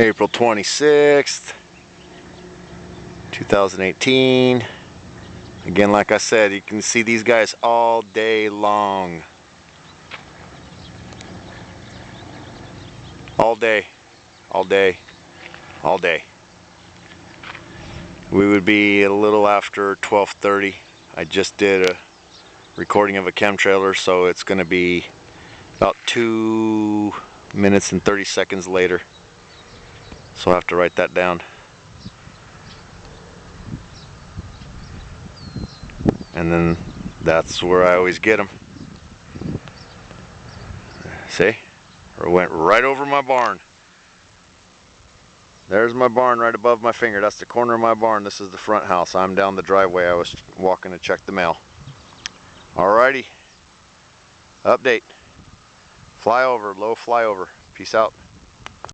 April 26th, 2018. Again, like I said, you can see these guys all day long. All day, all day, all day. We would be a little after 12:30. I just did a recording of a chemtrailer, so it's going to be about 2 minutes and 30 seconds later. So I'll have to write that down. And then that's where I always get them. See? Or went right over my barn. There's my barn right above my finger. That's the corner of my barn. This is the front house. I'm down the driveway. I was walking to check the mail. Alrighty. Update. Flyover, low flyover. Peace out.